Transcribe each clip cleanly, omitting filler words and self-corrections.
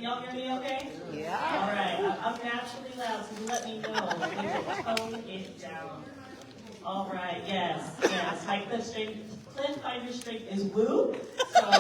y'all hear me okay? Yeah. All right, I'm naturally loud, so let me know. We will tone it down. All right, yes. My Cliff Finder strength is woo. So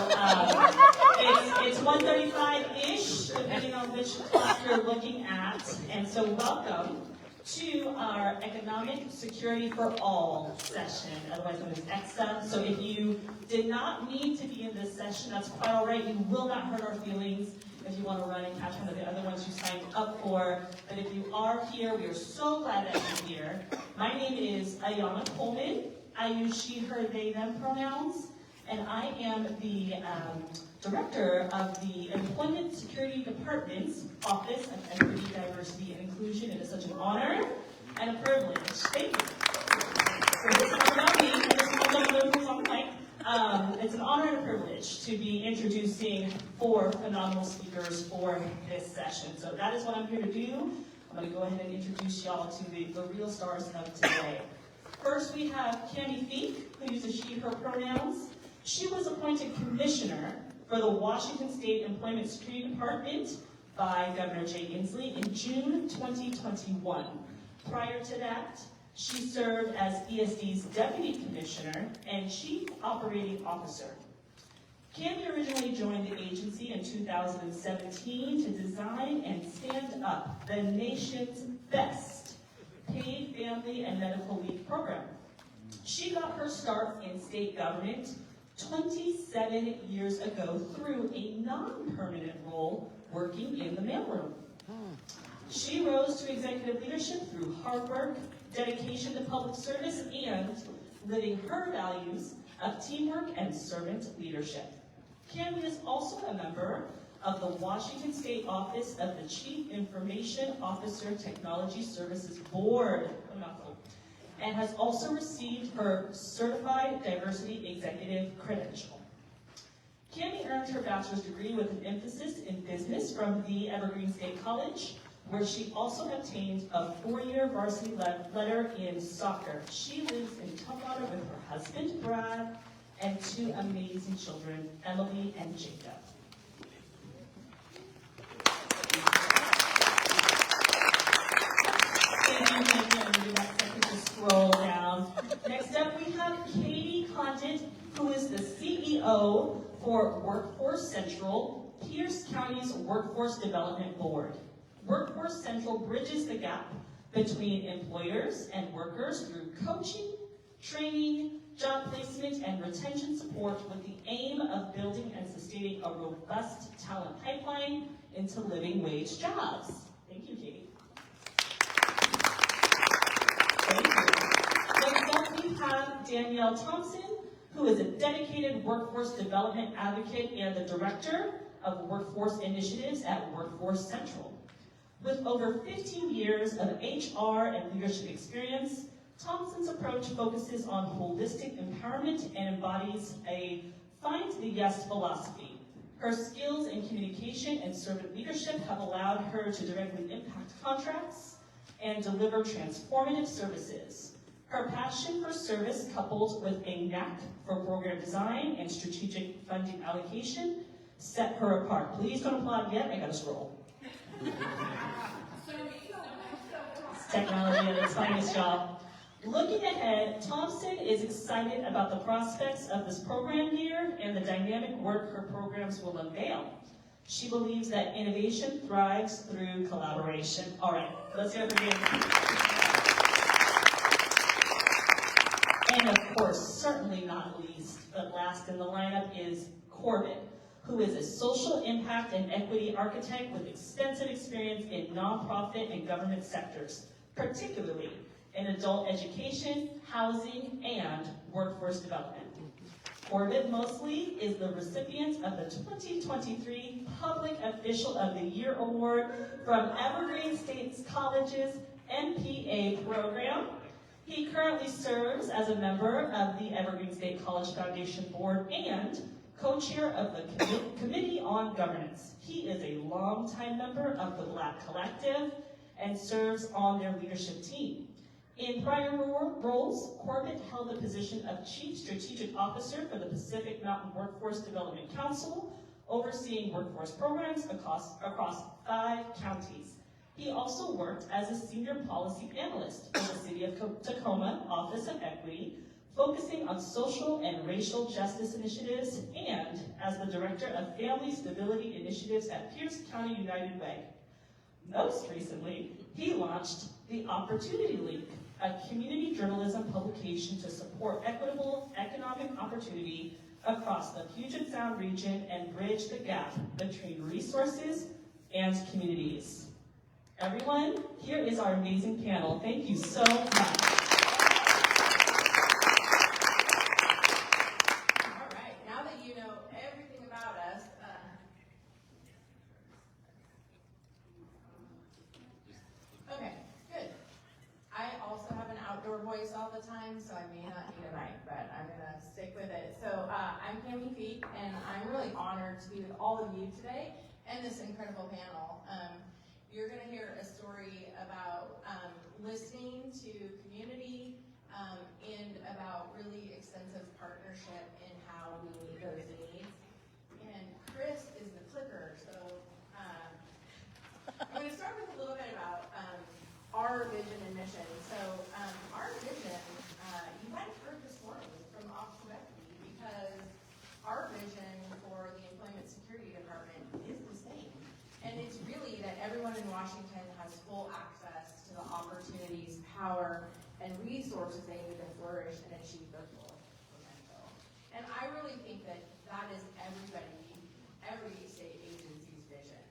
it's 1:35-ish, depending on which clock you're looking at. And so welcome to our Economic Security for All session, otherwise known as EcSA. So if you did not need to be in this session, that's quite all right. You will not hurt our feelings if you want to run and catch one of the other ones you signed up for. But if you are here, we are so glad that you're here. My name is Ayana Coleman. I use she, her, they, them pronouns. And I am the director of the Employment Security Department's Office of Equity, Diversity, and Inclusion. It is such an honor and a privilege. Thank you. So this is about me, and this is who's on the mic. It's an honor and a privilege to be introducing 4 phenomenal speakers for this session. So that is what I'm here to do. I'm going to go ahead and introduce y'all to the real stars of today. First, we have Candy Feek, who uses she, her pronouns. She was appointed commissioner for the Washington State Employment Security Department by Governor Jay Inslee in June 2021. Prior to that, she served as ESD's Deputy Commissioner and Chief Operating Officer. Candy originally joined the agency in 2017 to design and stand up the nation's best paid family and medical leave program. She got her start in state government 27 years ago through a non-permanent role working in the mailroom. She rose to executive leadership through hard work, dedication to public service, and living her values of teamwork and servant leadership. Candy is also a member of the Washington State Office of the Chief Information Officer Technology Services Board, and has also received her Certified Diversity Executive credential. Candy earned her bachelor's degree with an emphasis in business from the Evergreen State College, where she also obtained a 4-year varsity letter in soccer. She lives in Tumwater with her husband, Brad, and 2 amazing children, Emily and Jacob. Thank you. I'm going to do that second to scroll down. Next up, we have Katie Condit, who is the CEO for Workforce Central, Pierce County's Workforce Development Board. Workforce Central bridges the gap between employers and workers through coaching, training, job placement, and retention support with the aim of building and sustaining a robust talent pipeline into living wage jobs. Thank you, Katie. Thank you. Next up, we have Danielle Thompson, who is a dedicated workforce development advocate and the director of workforce initiatives at Workforce Central. With over 15 years of HR and leadership experience, Thompson's approach focuses on holistic empowerment and embodies a find the yes philosophy. Her skills in communication and servant leadership have allowed her to directly impact contracts and deliver transformative services. Her passion for service, coupled with a knack for program design and strategic funding allocation, set her apart. Please don't applaud yet, I gotta scroll. It's technology at its finest, y'all. Looking ahead, Thompson is excited about the prospects of this program year and the dynamic work her programs will unveil. She believes that innovation thrives through collaboration. All right, let's hear it again. And of course, certainly not least, but last in the lineup is Corbett, who is a social impact and equity architect with extensive experience in nonprofit and government sectors, particularly in adult education, housing, and workforce development. Corbett Mosley is the recipient of the 2023 Public Official of the Year Award from Evergreen State College's MPA program. He currently serves as a member of the Evergreen State College Foundation Board and co-chair of the Committee on Governance. He is a longtime member of the Black Collective and serves on their leadership team. In prior roles, Corbett held the position of Chief Strategic Officer for the Pacific Mountain Workforce Development Council, overseeing workforce programs across 5 counties. He also worked as a senior policy analyst for the City of Tacoma Office of Equity, focusing on social and racial justice initiatives, and as the Director of Family Stability Initiatives at Pierce County United Way. Most recently, he launched the Opportunity Link, a community journalism publication to support equitable economic opportunity across the Puget Sound region and bridge the gap between resources and communities. Everyone, here is our amazing panel. Thank you so much. All the time, so I may not need a mic, but I'm gonna stick with it. So I'm Tammy Feek, and I'm really honored to be with all of you today and this incredible panel. You're gonna hear a story about listening to community and about really extensive partnership in how we meet those needs. And Chris is the clicker, so I'm gonna start with a little bit about our vision and mission. So our vision, you might have heard this morning from Office of Equity, because our vision for the Employment Security Department is the same. And it's really that everyone in Washington has full access to the opportunities, power, and resources they need to flourish and achieve their full potential. And I really think that that is every state agency's vision.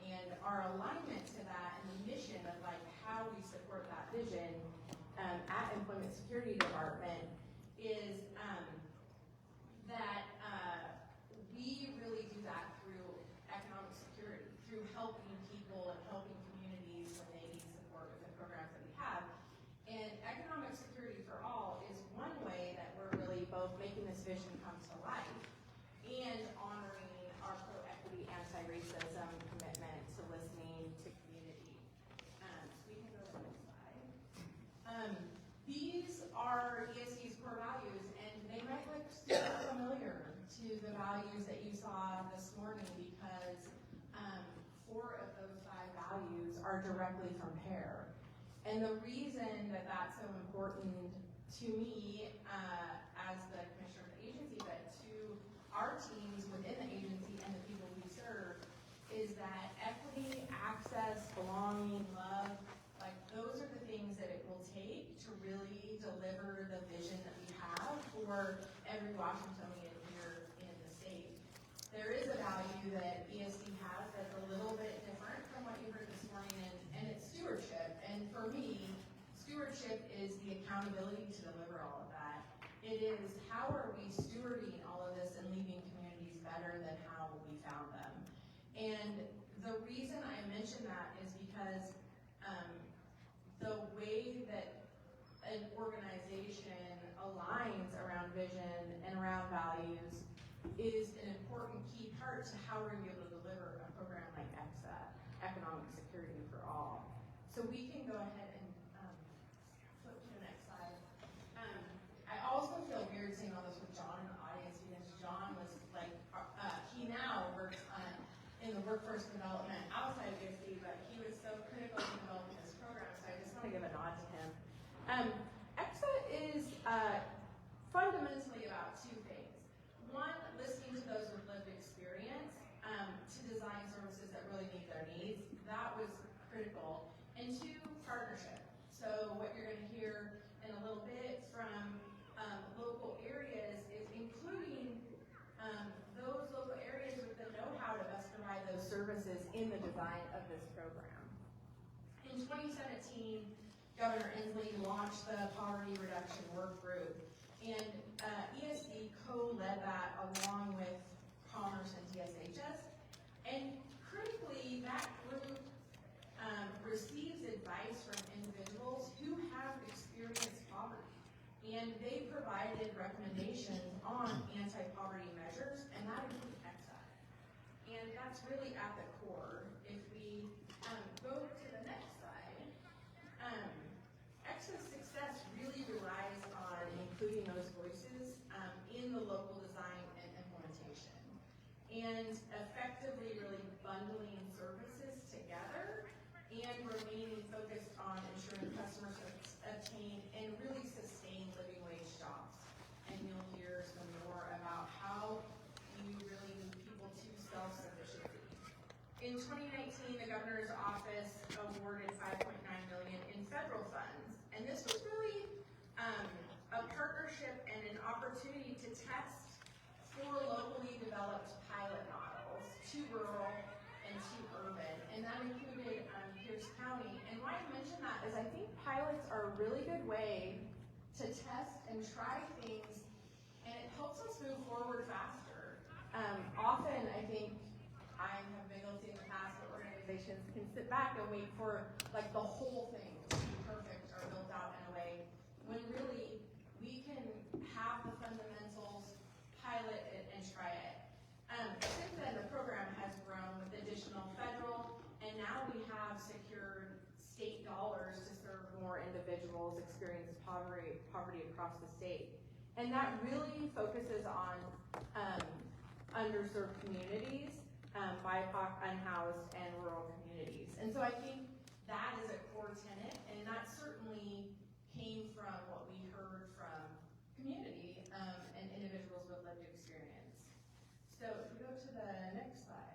And our alignment to that and the mission of how we support that vision at Employment Security Department is that we really do that through economic security, through helping people and helping communities when they need support with the programs that we have. And economic security for all is one way that we're really both making this vision come to life and honoring our pro-equity, anti-racism commitment to listening to community. We can go to the next slide. These are ESC's core values, and they might look super familiar to the values that you saw this morning, because 4 of those 5 values are directly from PAIR. And the reason that that's so important to me as the commissioner of the agency, but to our teams within the agency and the people we serve, is that equity, access, belonging, love, those are the things that it will take to really deliver the vision that we have for every Washingtonian here in the state. There is a value that ESC has that's a little bit different from what you heard this morning, and it's stewardship. And for me, stewardship is the accountability to deliver all of that. It is how are we stewarding all of this and leaving communities better than how we found them. And the reason I mention that is because the way that an organization aligns around vision and around values is an important key part to how we're going to be able to deliver a program like EcSA, Economic Security for All. So we can go ahead and flip to the next slide. I also feel weird saying all this with John in the audience, because John was he now works in the workforce development outside of ESC, but he was so critical in developing this program, so I just want to give a nod to him. EcSA is fundamentally about 2 things. One, listening to those with lived experience to design services that really meet their needs. That was critical. And 2, partnership. So what you're going to hear in a little bit from local areas is including those local areas with the know-how to best provide those services in the design of this program. In 2017, Governor Inslee launched the Poverty Reduction Work Group, and ESC co-led that along with Commerce and DSHS. And critically, that group receives advice from individuals who have experienced poverty, and they provided recommendations on anti-poverty measures, and that includes EcSA. And that's really at the core. If we go to the next slide, EcSA's success really relies on including those voices in the local design and implementation. and effectively really bundling services together and remaining focused on ensuring customers obtain and really sustain living wage jobs. And you'll hear some more about how you really move people to self-sufficiency. In 2019, the governor's office awarded $5.9 million in federal funds, and this was really a partnership and an opportunity to test 4 locally developed pilot models, 2 rural and 2 urban, and that included Pierce County. And why I mention that is I think pilots are a really good way to test and try things, and it helps us move forward faster. Often, I think, I have been guilty in the past that organizations can sit back and wait for like the whole thing to be perfect or built out in a way, when really we can have the fundamentals, pilot it, and try it. Since then, the program has grown with additional federal, and now we have secured state dollars to serve more individuals experiencing poverty across the state. And that really focuses on underserved communities, BIPOC, unhoused, and rural communities. And so I think that is a core tenet, and that certainly came from what we heard from community and individuals with lived experience. So if we go to the next slide.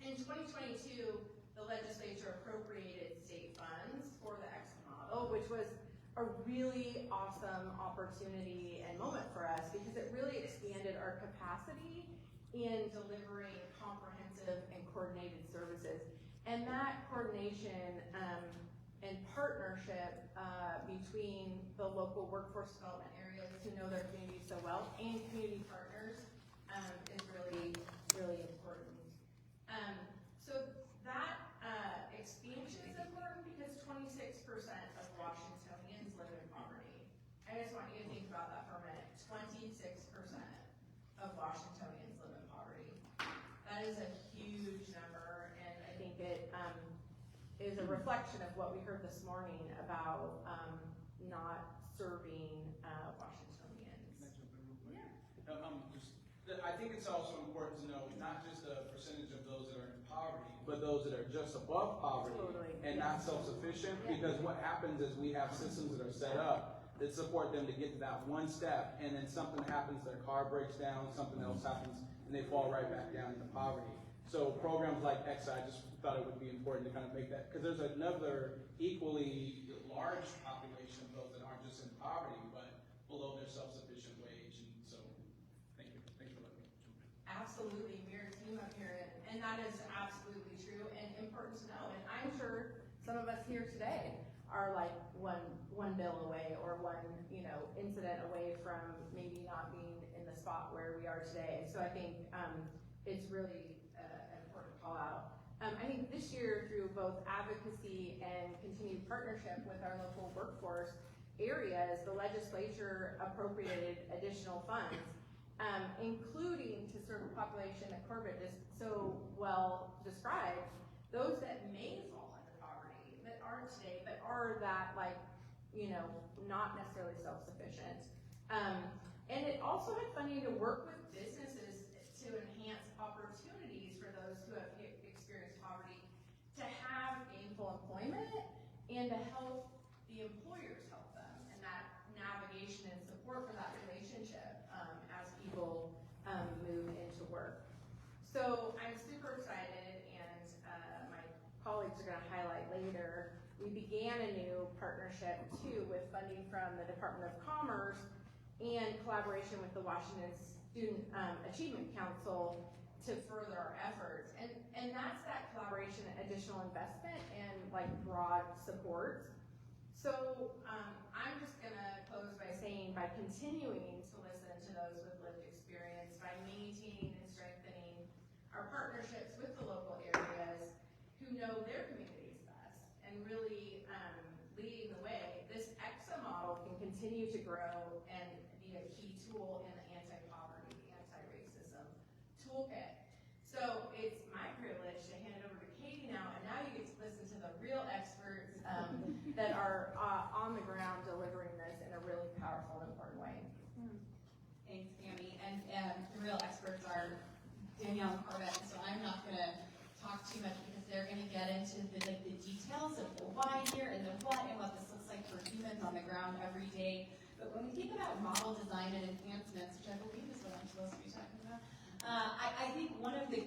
In 2022, the legislature appropriated state funds for the EcSA model, which was a really awesome opportunity and moment for us because it really expanded our capacity in delivering comprehensive and coordinated services. And that coordination and partnership between the local workforce development areas who know their communities so well and community partners is really, really important. So that expansion is important because 26% of Washingtonians live in poverty. I just want you to think about that for a minute. 26% of Washingtonians live in poverty. That is a huge number, and I think it is a reflection of what we heard this morning about not serving Washingtonians. I think it's also important to know not just the percentage of those that are in poverty, but those that are just above poverty and not self-sufficient. Because what happens is we have systems that are set up that support them to get to that one step, and then something happens, their car breaks down, something else happens, and they fall right back down into poverty. So programs like EcSA, I just thought it would be important to kind of make that, because there's another equally large population of those that aren't just in poverty, but below their self-sufficient wage. And so, thank you for letting me jump in. Absolutely, we're a team up here, and that is absolutely true and important to know. And I'm sure some of us here today are like one bill away or one incident away from maybe not being in the spot where we are today. So I think it's really an important call out. I think this year, through both advocacy and continued partnership with our local workforce areas, the legislature appropriated additional funds, including to serve a population that Corbett just so well described, those that may fall into poverty, that aren't today, but are that not necessarily self-sufficient. And it also had funding to work with businesses to enhance opportunities for those who have experienced poverty to have gainful employment and to help the employers help them, and that navigation and support for that relationship as people move into work. So I'm super excited, and my colleagues are going to highlight later. We began a new partnership too with funding from the Department of Commerce and collaboration with the Washington Student Achievement Council to further our efforts. And that's that collaboration, additional investment, and broad support. So I'm just gonna close by saying, by continuing to listen to those with lived experience, by maintaining and strengthening our partnerships with the local areas who know their communities best, and really leading the way, this EcSA model can continue to grow and be a key tool in the anti-poverty, anti-racism toolkit. So it's my privilege to hand it over to Katie now, and now you get to listen to the real experts that are on the ground delivering this in a really powerful and important way. Thanks, Tammy. And the real experts are Danielle and Corbett, so I'm not going to talk too much because they're going to get into the details of the why here and the what and what this looks like for humans on the ground every day. But when we think about model design and enhancements, which I believe is what I'm supposed to be talking about, I think one of the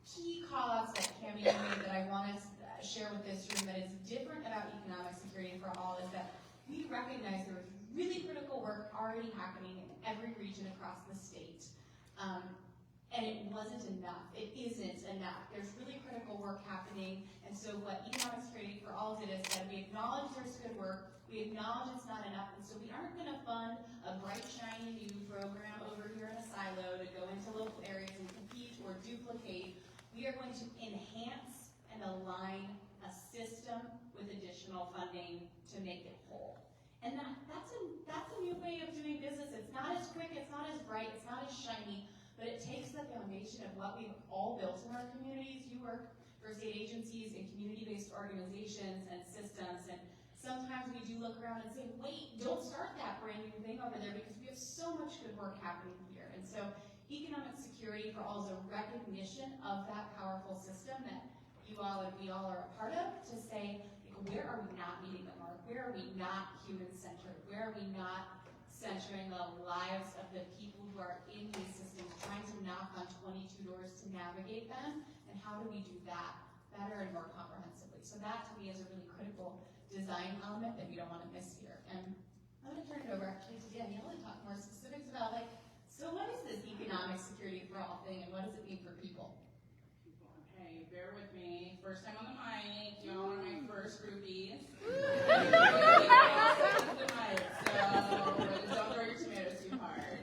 key call-outs that Cammie made that I want to share with this room that is different about economic security for all is that we recognize there is really critical work already happening in every region across the state. And it wasn't enough. It isn't enough. There's really critical work happening. And so what Economic Security for All did is that we acknowledge there's good work. We acknowledge it's not enough. And so we aren't going to fund a bright, shiny new program over here in a silo to go into local areas and compete or duplicate. We are going to enhance and align a system with additional funding to make it whole. And that's a new way of doing business. It's not as quick, it's not as bright, it's not as shiny, but it takes the foundation of what we've all built in our communities. You work for state agencies and community-based organizations and systems, and sometimes we do look around and say, wait, don't start that brand new thing over there because we have so much good work happening here. And so Economic Security for All is a recognition of that powerful system that you all and we all are a part of to say, where are we not meeting the mark? Where are we not human-centered? Where are we not centering the lives of the people who are in these systems, trying to knock on 22 doors to navigate them? And how do we do that better and more comprehensively? So that, to me, is a really critical design element that we don't want to miss here. And I'm going to turn it over actually to Danielle and talk more specifics about, like, so what is this economic security for all thing, and what does it mean for people? Okay, bear with me. First time on the mic. Y'all are my first groupies. So don't throw your tomatoes too hard.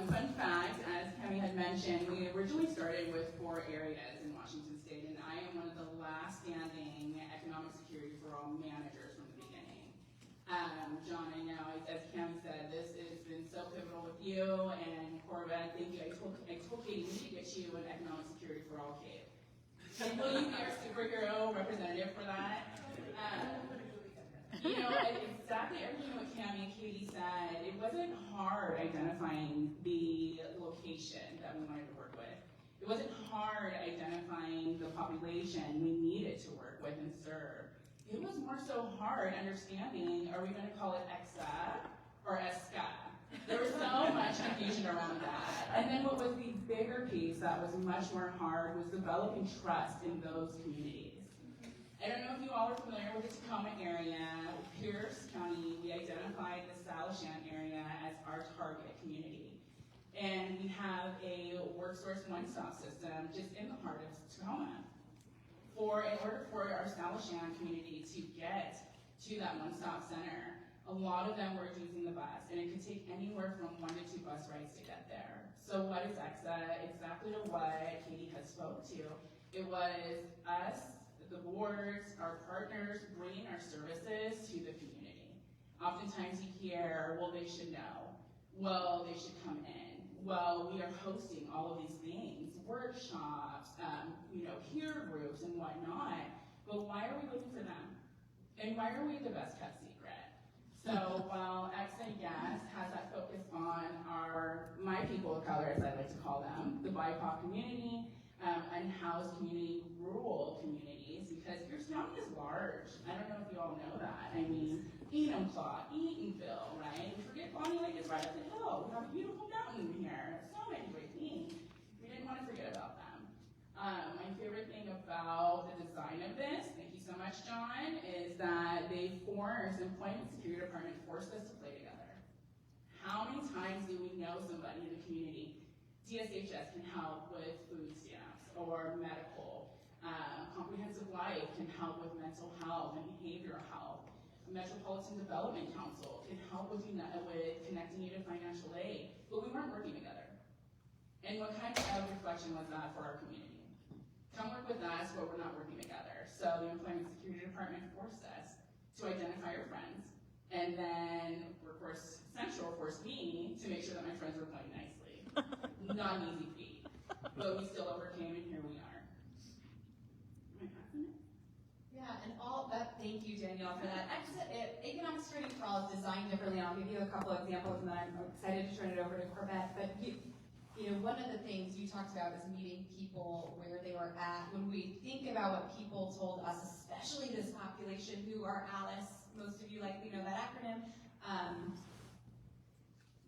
Fun fact, as Cammie had mentioned, we originally started with 4 areas in Washington State, and I am one of the last standing economic security for all managers from the beginning. John, I know, as Cammie said, this has been so pivotal with you, and Corbett, thank you. I told Katie, we need to get you an economic security for all cave. And will you be our superhero representative for that? Exactly everything what Cammie and Katie said, it wasn't hard identifying the location that we wanted to work with. It wasn't hard identifying the population we needed to work with and serve. It was more so hard understanding, are we going to call it EcSA or ESCA? There was so much confusion around that. And then what was the bigger piece that was much more hard was developing trust in those communities. I don't know if you all are familiar with the Tacoma area. Pierce County, we identified the Salishan area as our target community. And we have a WorkSource one-stop system just in the heart of Tacoma. In order for our Salishan community to get to that one-stop center, a lot of them were using the bus, and it could take anywhere from 1 to 2 bus rides to get there. So what is EcSA? Exactly to what Katie has spoke to. It was us, the boards, our partners, bringing our services to the community. Oftentimes you hear, well, they should know. Well, they should come in. Well, we are hosting all of these things, workshops, peer groups and whatnot, but why are we waiting for them? And why are we the best kept secret? So while EcSA, yes, has that focus on my people of color, as I like to call them, the BIPOC community, unhoused community, rural communities, because Pierce County is large. I don't know if you all know that. I mean, Enumclaw, Eatonville, right? We forget Bonnie Lake is right up the hill. We have a beautiful mountain here. So many great things. We didn't want to forget about them. My favorite thing about the design of this, thank you so much, John, is that the Employment Security Department forced us to play together. How many times do we know somebody in the community? DSHS can help with food stamps or medical. Comprehensive Life can help with mental health and behavioral health. Metropolitan Development Council can help with connecting you to financial aid, but we weren't working together. And what kind of reflection was that for our community? Come work with us, but we're not working together. So the Employment Security Department forced us to identify our friends, and then Workforce Central forced me to make sure that my friends were playing nicely. Not an easy feat, but we still overcame, and here we are. Am I passing it? Yeah, and all that, thank you, Danielle, for that. Economic Security for All is designed differently, and I'll give you a couple examples, and then I'm excited to turn it over to Corbett. But one of the things you talked about is meeting people where they were at. When we think about what people told us, especially this population who are ALICE, most of you likely know that acronym.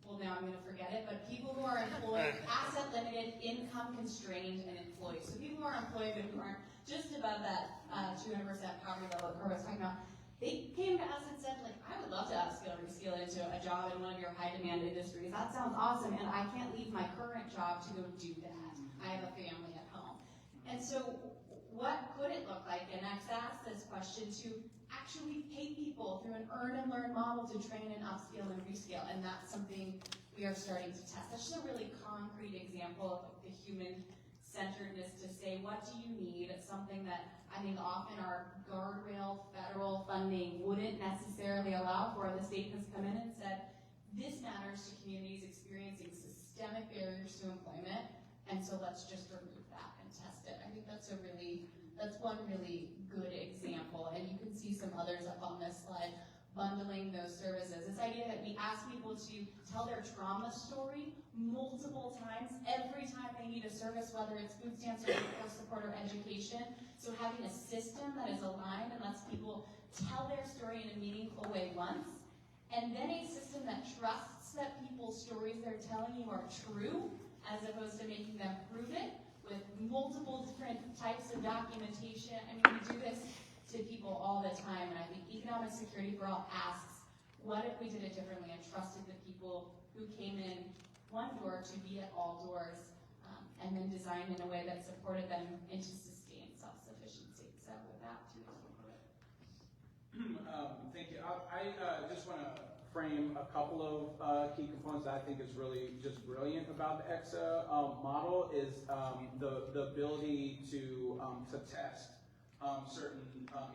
Well, now I'm going to forget it, but people who are employed, asset limited, income constrained, and employed. So people who are employed but who aren't just above that 200% poverty level that Cora was talking about, they came to us and said, like, I would love to upskill or reskill into a job in one of your high-demand industries. That sounds awesome, and I can't leave my current job to go do that. I have a family at home. And so what could it look like? And EcSA asked this question to actually pay people through an earn and learn model to train and upskill and reskill, and that's something we are starting to test. That's just a really concrete example of the human-centeredness to say, what do you need? It's something that I think often our guardrail federal funding wouldn't necessarily allow for. The state has come in and said, this matters to communities experiencing systemic barriers to employment, and so let's just remove that and test it. I think that's one really good example, and you can see some others up on this slide, bundling those services. This idea that we ask people to tell their trauma story multiple times, every time they need a service, whether it's food stamps or workforce support or education. So having a system that is aligned and lets people tell their story in a meaningful way once, and then a system that trusts that people's stories they're telling you are true, as opposed to making them prove it with multiple different types of documentation. I mean, we do this to people all the time, and I think Economic Security for All asks, what if we did it differently and trusted the people who came in one door to be at all doors, and then designed in a way that supported them into sustained self-sufficiency. So with that, too. Thank you. I just want to frame a couple of key components that I think is really just brilliant about the EcSA model is the ability to test certain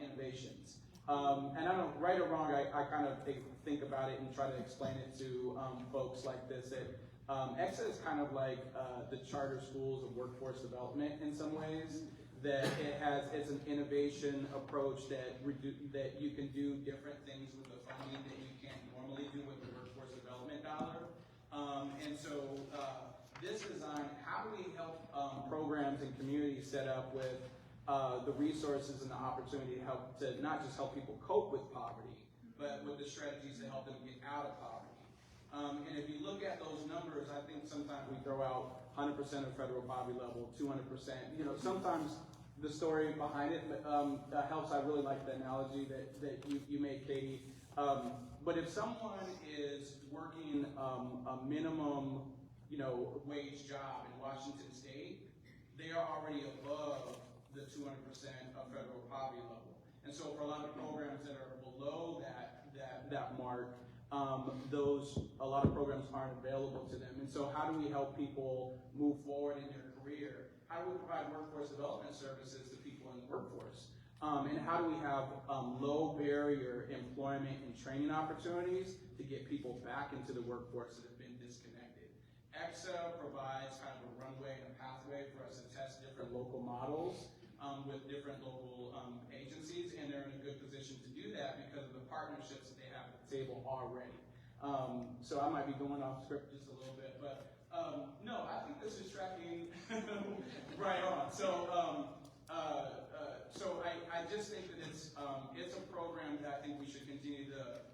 innovations. And I don't, right or wrong, I kind of think about it and try to explain it to folks like this, that EcSA is kind of like the charter schools of workforce development in some ways, that it's an innovation approach that you can do different things with the funding that you can't normally do with the workforce development dollar. And so this design, how do we help programs and communities set up with the resources and the opportunity to not just help people cope with poverty, but with the strategies to help them get out of poverty. And if you look at those numbers, I think sometimes we throw out 100% of federal poverty level, 200%. Sometimes the story behind it helps. I really like the analogy that you made, Katie. But if someone is working a minimum, wage job in Washington State, they are already above the 200% of federal poverty level. And so for a lot of programs that are below that mark, a lot of programs aren't available to them. And so how do we help people move forward in their career? How do we provide workforce development services to people in the workforce? And how do we have low barrier employment and training opportunities to get people back into the workforce that have been disconnected? EcSA provides kind of a runway and a pathway for us to test different local models with different local agencies, and they're in a good position to do that because of the partnerships that they have at the table already. So I might be going off script just a little bit, but no, I think this is tracking right on. So I just think that it's a program that I think we should continue to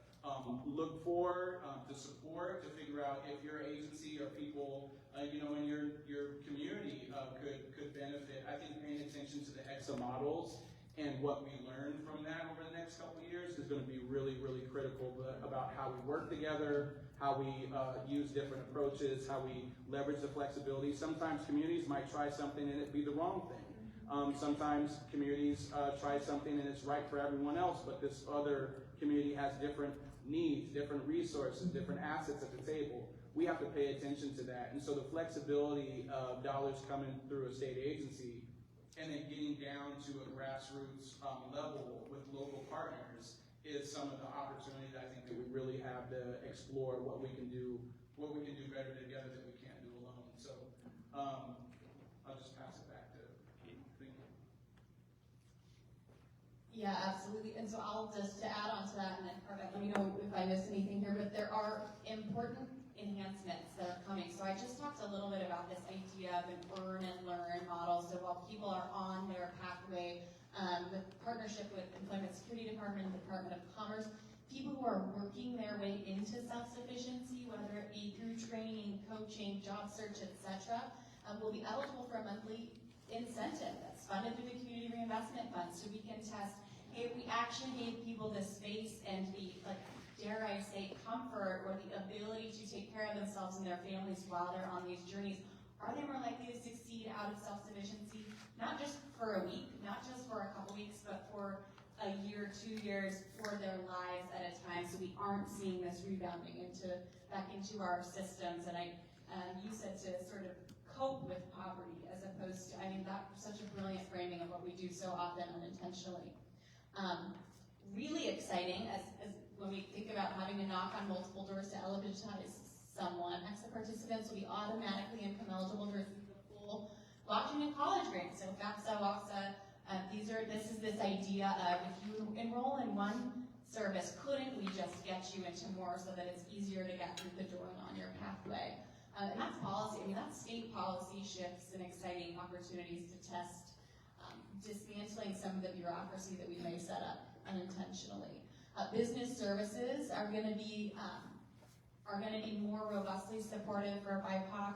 look for, to support, to figure out if your agency or people, in your community could benefit. I think paying attention to the EcSA models and what we learn from that over the next couple of years is going to be really, really critical about how we work together, how we use different approaches, how we leverage the flexibility. Sometimes communities might try something and it be the wrong thing. Sometimes communities try something and it's right for everyone else, but this other community has different needs, different resources, different assets at the table. We have to pay attention to that. And so the flexibility of dollars coming through a state agency and then getting down to a grassroots level with local partners is some of the opportunity that I think that we really have to explore what we can do better together that we can't do alone. So I'll just pass it back to Pete. Thank you. Yeah, absolutely. And so I'll just to add on to that, and then Carvette, let me know if I missed anything here, but there are important enhancements that are coming. So I I just talked a little bit about this idea of an earn and learn model. So while people are on their pathway, with partnership with Employment Security Department and Department of Commerce, people who are working their way into self-sufficiency, whether it be through training, coaching, job search, etc., will be eligible for a monthly incentive that's funded through the Community Reinvestment Fund. So we can test, hey, if we actually gave people the space and the, like, dare I say, comfort or the ability to take care of themselves and their families while they're on these journeys, are they more likely to succeed out of self-sufficiency? Not just for a week, not just for a couple weeks, but for a year, 2 years, for their lives at a time, so we aren't seeing this rebounding back into our systems. And you said to sort of cope with poverty as opposed to, I mean, that's such a brilliant framing of what we do so often unintentionally. Really exciting as when we think about having to knock on multiple doors to eligibilize someone, EcSA participants will be automatically income eligible to receive the full Washington College grant. So FAFSA, WAFSA, this is this idea of if you enroll in one service, couldn't we just get you into more so that it's easier to get through the door and on your pathway? And that's policy. I mean, that's state policy shifts and exciting opportunities to test dismantling some of the bureaucracy that we may set up unintentionally. Business services are going to be more robustly supportive for BIPOC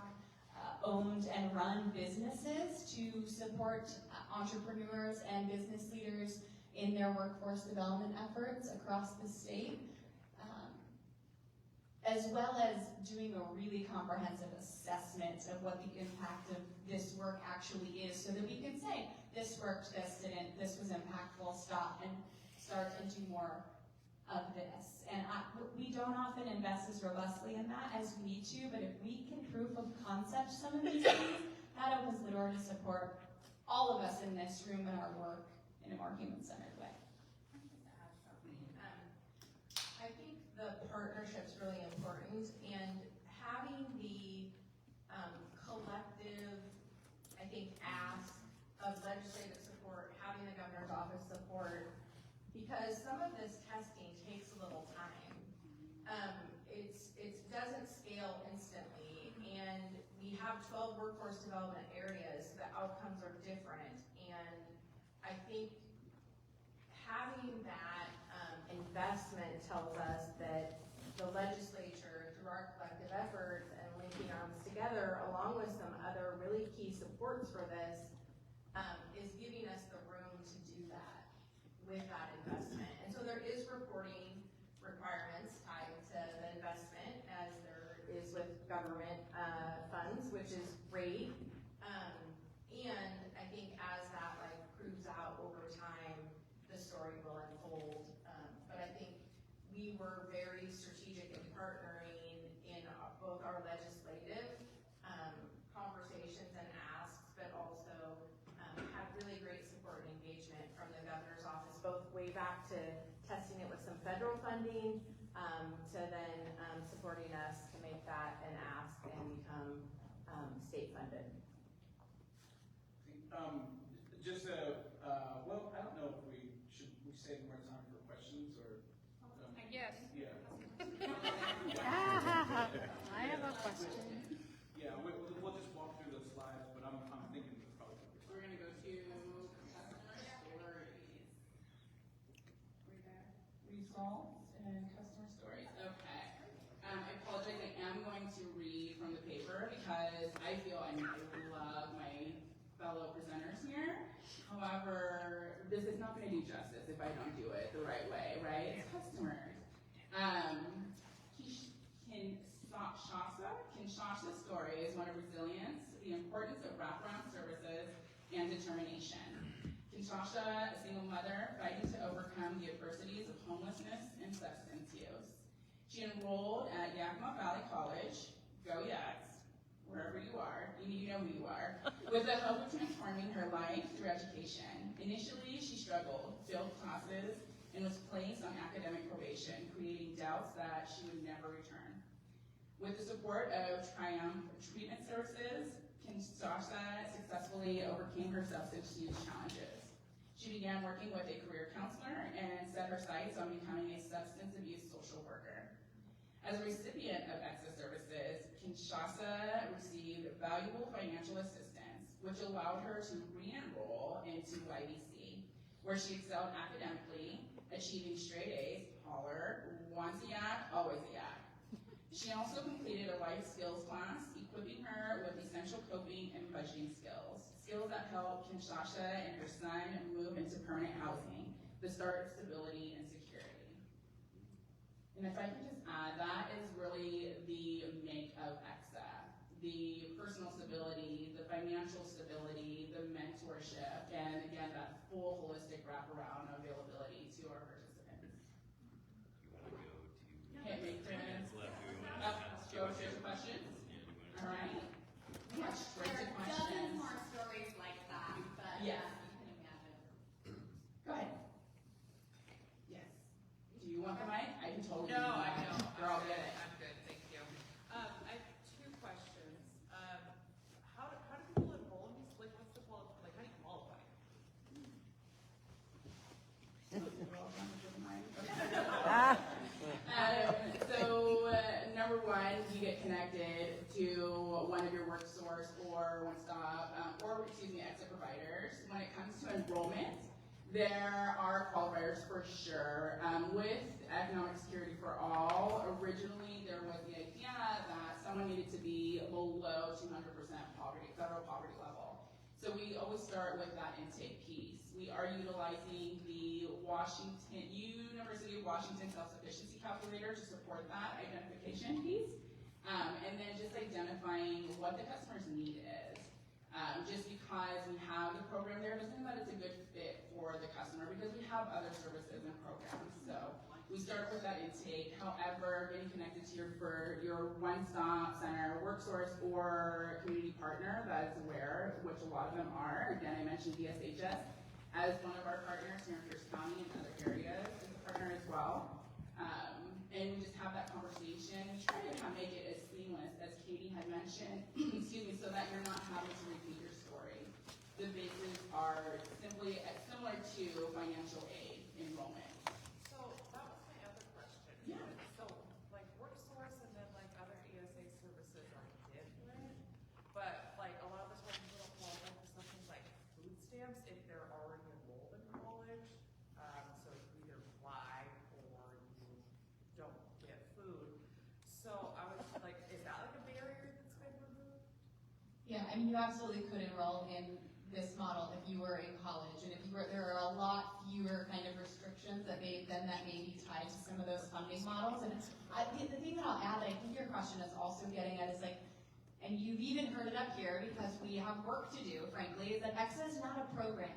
owned and run businesses to support entrepreneurs and business leaders in their workforce development efforts across the state, as well as doing a really comprehensive assessment of what the impact of this work actually is, so that we can say, this worked, this didn't, this was impactful, stop and start and do more of this. And we don't often invest as robustly in that as we need to, but if we can proof of concept some of these things, that opens the door to support all of us in this room and our work in a more human-centered way. I think the partnership's really important, and having the collective, I think, ask of legislative support, having the governor's office support, because some of this testing takes a little time. It doesn't scale instantly, and we have 12 workforce development areas. The outcomes are different, and I think having that investment tells us that the legislature, through our collective efforts and linking arms together, along with some other really key supports for this, is giving us the room to do that with that investment. And so there is reporting requirements tied to the investment, as there is with government funds, which is great. And I think as that proves out over time, the story will unfold. But I think we were very strategic in partnering in both our legislative conversations and asks, but also had really great support and engagement from the governor's office, both way back to testing it with some federal funding, to then supporting us to make that an ask and become state funded. Well, I don't know if we should save more time for questions or. Yes. Yeah. I have a question. Yeah, we'll just walk through the slides, but I'm thinking it's probably. We're going to go to customer stories. Results and customer stories. Okay. I apologize. I am going to read from the paper because I feel I love my fellow presenters here. However, this is not going to do justice if I don't do it the right way, right? It's customers. Kinshasa story is one of resilience, the importance of wraparound services, and determination. Kinshasa, a single mother, fighting to overcome the adversities of homelessness and substance use. She enrolled at Yakima Valley College, go Yaks, wherever you are, you need to know who you are, with the hope of transforming her life through education. Initially, she struggled, failed classes, and was placed on academic probation, creating doubts that she would never return. With the support of Triumph Treatment Services, Kinshasa successfully overcame her substance use challenges. She began working with a career counselor and set her sights on becoming a substance abuse social worker. As a recipient of EcSA services, Kinshasa received valuable financial assistance, which allowed her to re-enroll into YBC, where she excelled academically, achieving straight A's, holler, once a yak, always a yak. She also completed a life skills class, equipping her with essential coping and budgeting skills, skills that help Kinshasa and her son move into permanent housing, the start of stability and security. And if I can just add, that is really the make of EcSA. The personal stability, the financial stability, the mentorship, and again, that full holistic wraparound availability to our participants. Okay, make friends. Go to questions. All right. We have straight to There are questions. dozens more stories like that, but Yes. you can imagine. Go ahead. Yes. Do you want the mic? I can totally. No, I do don't. Girl, I'm get good. it. I'm good, thank you. I have two questions. How do people enroll in these, like, what's the like, how do you qualify? Number one, you get connected to one of your work source or one stop, EcSA providers. When it comes to enrollment, there are qualifiers for sure. With economic security for all, originally there was the idea that someone needed to be below 200% poverty, federal poverty level. So we always start with that intake piece. We are utilizing the University of Washington self-sufficiency calculator to support that identification piece. And then just identifying what the customer's need is. Just because we have the program there doesn't mean that it's a good fit for the customer because we have other services and programs. So we start with that intake. However, getting connected to your one-stop center, work source, or community partner that is aware, which a lot of them are. Again, I mentioned DSHS as one of our partners here in Pierce County and other areas as a partner as well. And we just have that conversation. We try to make it as seamless as Katie had mentioned, excuse me, so that you're not having to repeat your story. The bases are simply similar to financial aid enrollment. So that was my other question. Yeah. So, like, WorkSource and then like other ESA services are different, but like a lot of the times people don't qualify for something like food stamps if they're already enrolled in college. So you either fly or you don't get food. So I was like, is that like a barrier that's been removed? Yeah, I mean, you absolutely could enroll in this model if you were in college, and if you were, there are a lot fewer kind of restrictions that may be tied to some of those funding models. And the thing that I'll add that I think your question is also getting at is like, and you've even heard it up here because we have work to do, frankly, is that EcSA is not a program.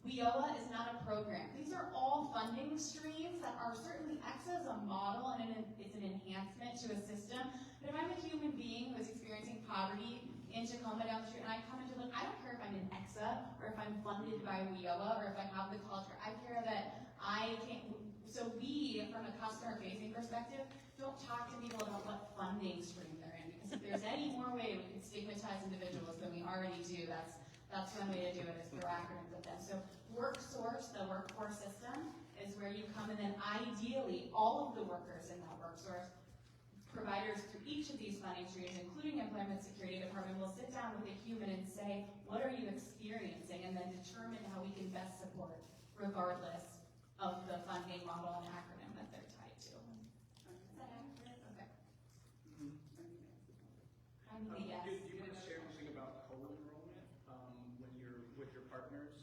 WIOA is not a program. These are all funding streams that are certainly, EcSA is a model and it's an enhancement to a system. But if I'm a human being who is experiencing poverty in Tacoma down the street and I come into I don't care if I'm in EcSA or if I'm funded by WIOA or if I have the culture. I care that I can, so we, from a customer facing perspective, don't talk to people about what funding stream they're in. Because if there's any more way we can stigmatize individuals than we already do, that's one way to do it, is through acronyms with them. So WorkSource, the workforce system, is where you come and then ideally all of the workers in that WorkSource, providers through each of these funding streams, including Employment Security Department, will sit down with a human and say, what are you experiencing? And then determine how we can best support regardless of the funding model and acronym that they're tied to. Is that accurate? Okay. I'm the yes. Do you want to share anything about co-enrollment when you're with your partners?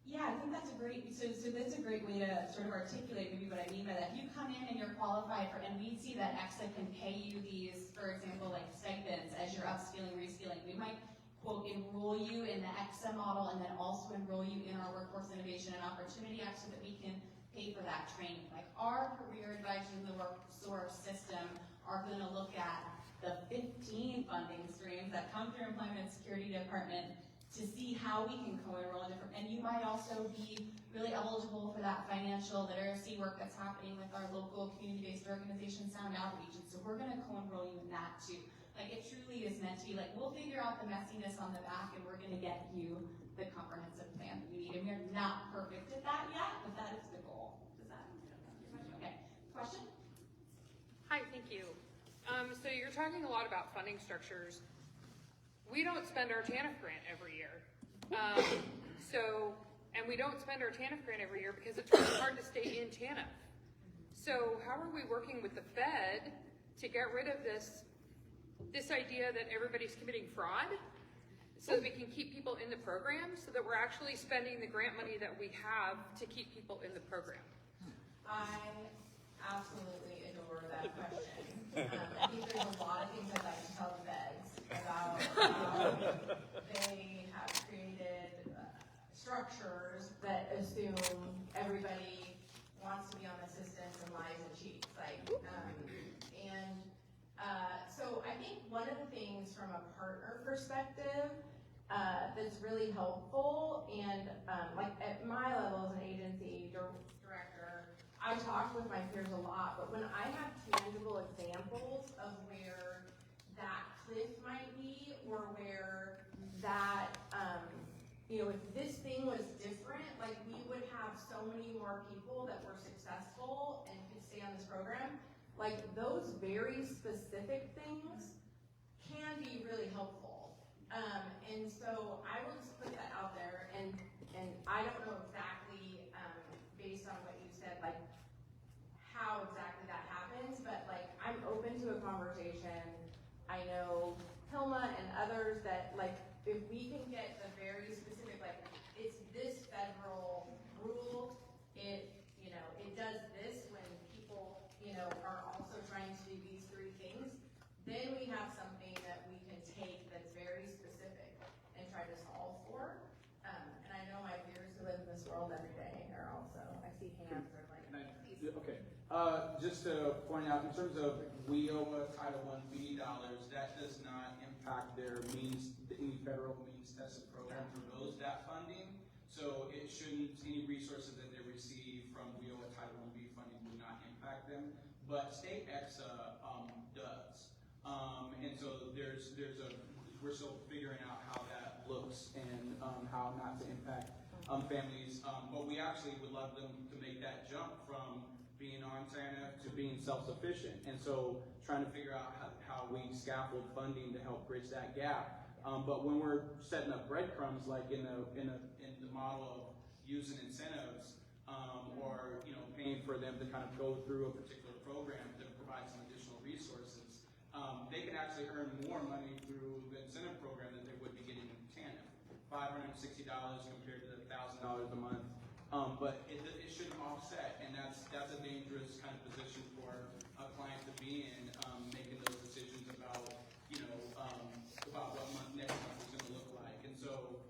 Yeah, I think that's a great, so that's a great way to sort of articulate maybe what I mean by that. If you come in and you're qualified for, and we see that EcSA can pay you these, for example, like stipends as you're upskilling, reskilling. We might, quote, enroll you in the EcSA model and then also enroll you in our Workforce Innovation and Opportunity Act so that we can pay for that training. Like our career advisors in the WorkSource system are gonna look at the 15 funding streams that come through Employment and Security Department to see how we can co-enroll in different, and you might also be really eligible for that financial literacy work that's happening with our local community-based organization, Sound Outreach, and so we're gonna co-enroll you in that too. Like it truly is meant to be like, we'll figure out the messiness on the back and we're gonna get you the comprehensive plan that you need, and we're not perfect at that yet, but that is the goal. Does that, okay, question? Hi, thank you. So you're talking a lot about funding structures. We don't spend our TANF grant every year. And we don't spend our TANF grant every year because it's really hard to stay in TANF. So how are we working with the Fed to get rid of this idea that everybody's committing fraud so that we can keep people in the program, so that we're actually spending the grant money that we have to keep people in the program? I absolutely adore that question. I think there's a lot of things I'd like to tell the feds about how they have created structures that assume everybody wants to be on assistance and lies and cheats. So I think one of the things from a partner perspective that's really helpful, and like at my level as an agency director, I talk with my peers a lot, but when I have tangible examples of where that cliff might be, or where that, if this thing was different, like we would have so many more people that were successful and could stay on this program. Like those very specific things can be really helpful. And so I will just put that out there, and I don't know exactly, based on what you said, like how exactly that happens, but like I'm open to a conversation. I know Hilma and others that like if we can get the very specific, like it's this federal rule, it does this when people, are also trying to do these three things, then we have something that we can take that's very specific and try to solve for. And I know my peers who live in this world every day are also, I see hands are like, Okay. Just to point out, in terms of WIOA Title I-B dollars, that does not impact their any federal means tested program for that funding. So it shouldn't, any resources that they receive from WIOA Title I-B funding would not impact them. But state EcSA does. And so we're still figuring out how that looks and how not to impact families. But we actually would love them to make that jump from being on TANF to being self-sufficient. And so trying to figure out how we scaffold funding to help bridge that gap. But when we're setting up breadcrumbs, like in the model of using incentives, or paying for them to kind of go through a particular program to provide some additional resources, they can actually earn more money through the incentive program than they would be getting in TANF. $560 compared to $1,000 a month. But it shouldn't offset, and that's a dangerous kind of position for a client to be in, making those decisions about about what next month is going to look like. And so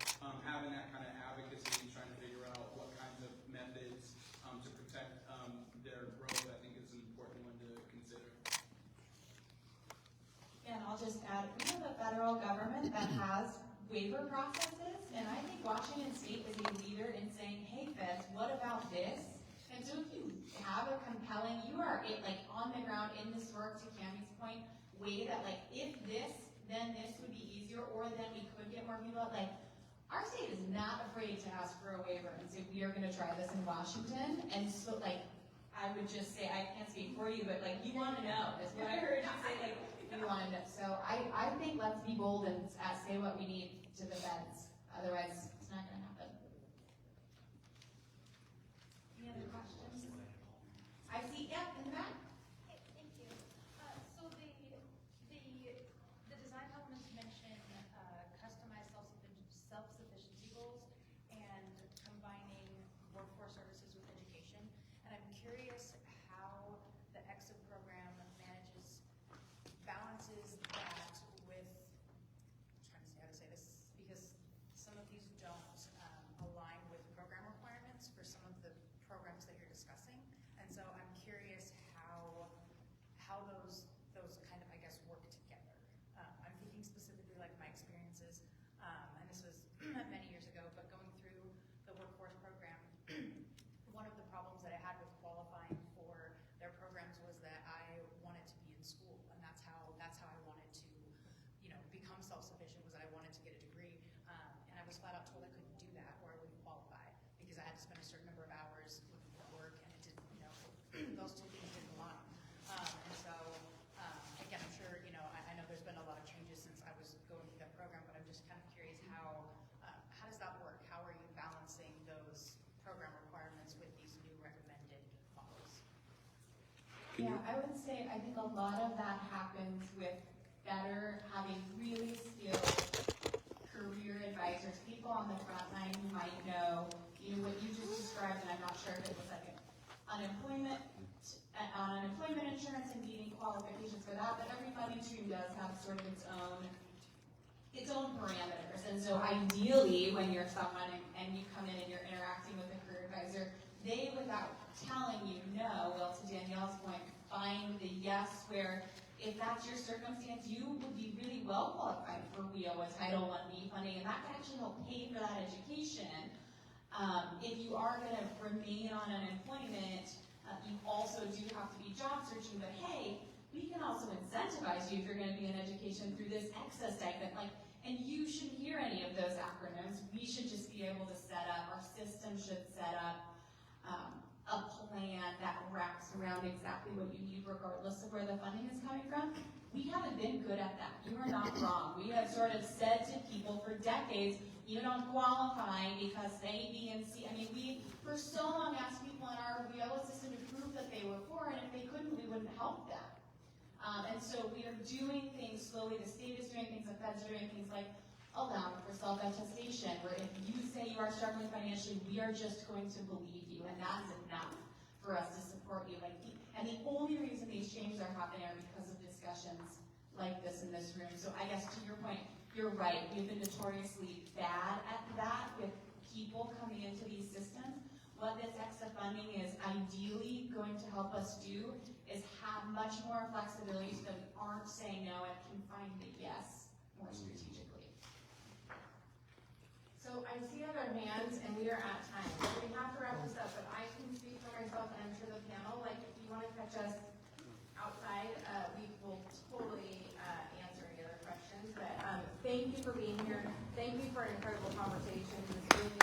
having that kind of advocacy and trying to figure out what kinds of methods to protect their growth, I think is an important one to consider. And I'll just add, we have a federal government that has waiver processes, and I think Washington State is a leader in saying, hey feds, what about this? And so if you have a compelling, you are on the ground in this work, to Cammie's point, way that like if this, then this would be easier, or then we could get more people out. Like our state is not afraid to ask for a waiver and say we are going to try this in Washington. And so like I would just say, I can't speak for you, but like you want to know is what I heard you say. Like you want to know. So I think let's be bold and say what we need to the feds. Otherwise, it's not going to happen. Any other questions? I see. Yeah, in the back. Hey, thank you. So the design elements mention customized self-sufficiency goals and combining workforce services with education. And I'm curious how the EcSA program balances that with, I'm trying to see how to say this, because some of these don't align with program requirements for some of the programs that you're discussing. And so I'm curious how those kind of, I guess, work together. I'm thinking specifically like my experiences, and this was many years ago, but going through the workforce program, one of the problems that I had with qualifying for their programs was that I wanted to be in school, and that's how I wanted to, become self-sufficient, was that I wanted to get a degree, and I was flat out told I couldn't do that or I wouldn't qualify because I had to spend a certain number of hours looking for work, and it didn't, those two things didn't align. And so, again, I'm Yeah, I would say, I think a lot of that happens with having really skilled career advisors, people on the front line who might know, what you just described, and I'm not sure if it was like unemployment insurance and meeting qualifications for that, but every money stream does have sort of its own parameters. And so ideally, when you're someone and you come in and you're interacting with a career advisor, they, without telling you no, will, to Danielle's point, find the yes where if that's your circumstance, you would be really well qualified for WIO, Title I-B funding, and that can actually help pay for that education. If you are going to remain on unemployment, you also do have to be job searching, but hey, we can also incentivize you if you're going to be in education through this EcSA stipend. And you shouldn't hear any of those acronyms. We should just be able to set up, our system should set up a plan that wraps around exactly what you need regardless of where the funding is coming from. We haven't been good at that. You are not wrong. We have sort of said to people for decades, you don't qualify because A, B, and C. I mean, we for so long asked people in our WIO system to prove that they were poor, and if they couldn't, we wouldn't help them. And so we are doing things slowly. The state is doing things, the feds are doing things like allowing for self-attestation, where if you say you are struggling financially, we are just going to believe you, and that's enough for us to support you. And the only reason these changes are happening are because of discussions like this in this room. So I guess to your point, you're right. We've been notoriously bad at that with people coming into these systems. What this EcSA funding is ideally going to help us do is have much more flexibility so that we aren't saying no and can find the yes more strategically. So I see other hands, and we are at time. So we have to wrap this up, but I can speak for myself, and I'm sure the panel, if you want to catch us outside, we will totally answer any other questions. But thank you for being here. Thank you for an incredible conversation. It was really